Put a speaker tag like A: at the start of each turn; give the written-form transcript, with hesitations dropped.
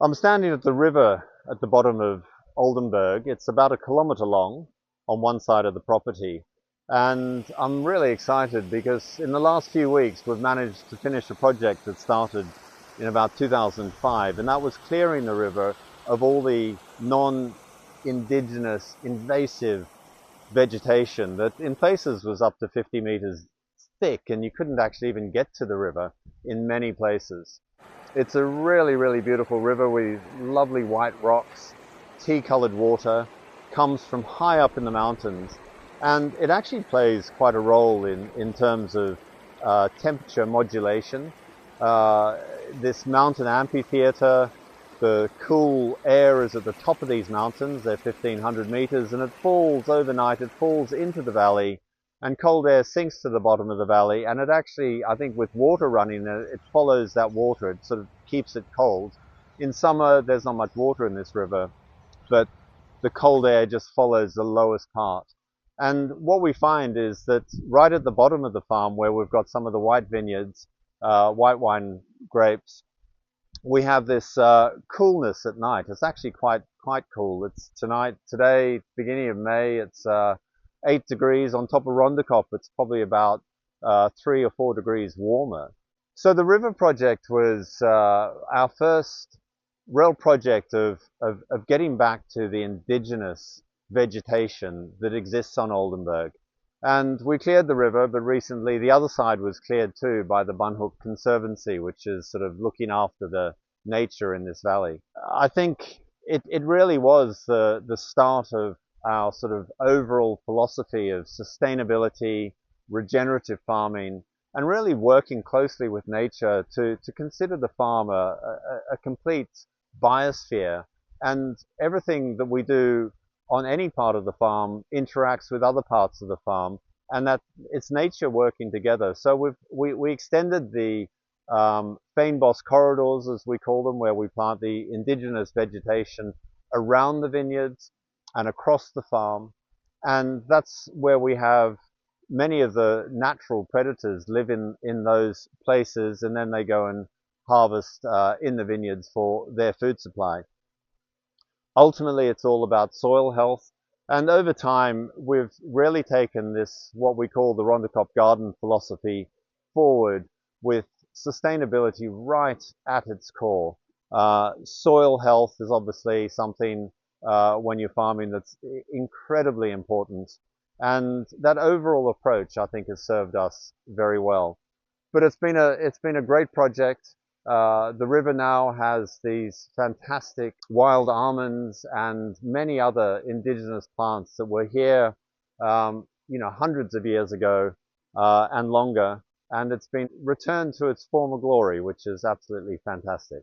A: I'm standing at the river at the bottom of Oldenburg. It's about a kilometre long on one side of the property. And I'm really excited because in the last few weeks we've managed to finish a project that started in about 2005, and that was clearing the river of all the non-indigenous invasive vegetation that in places was up to 50 meters thick, and you couldn't actually even get to the river in many places. It's a really, really beautiful river with lovely white rocks, tea-colored water, comes from high up in the mountains, and it actually plays quite a role in terms of temperature modulation. This mountain amphitheater, the cool air is at the top of these mountains. They're 1,500 meters, and it falls overnight, it falls into the valley, and cold air sinks to the bottom of the valley, and it actually, I think with water running, it follows that water. It sort of keeps it cold. In summer, there's not much water in this river, but the cold air just follows the lowest part. And what we find is that right at the bottom of the farm, where we've got some of the white vineyards, white wine grapes, we have this coolness at night. It's actually quite cool. It's today, beginning of May, it's 8 degrees. On top of Rondekop, it's probably about 3 or 4 degrees warmer. So the river project was our first real project of getting back to the indigenous vegetation that exists on Oldenburg. And we cleared the river, but recently the other side was cleared too by the Banghoek Conservancy, which is sort of looking after the nature in this valley. I think it really was the start of our sort of overall philosophy of sustainability, regenerative farming, and really working closely with nature to consider the farm a complete biosphere, and everything that we do on any part of the farm interacts with other parts of the farm, and that it's nature working together. So we extended the fynbos corridors, as we call them, where we plant the indigenous vegetation around the vineyards and across the farm, and that's where we have many of the natural predators live in those places, and then they go and harvest in the vineyards for their food supply. Ultimately, it's all about soil health. And over time, we've really taken this, what we call the Rondekop garden philosophy, forward with sustainability right at its core. Soil health is obviously something when you're farming that's incredibly important. And that overall approach, I think, has served us very well. But it's been a great project. The river now has these fantastic wild almonds and many other indigenous plants that were here, hundreds of years ago and longer. And it's been returned to its former glory, which is absolutely fantastic.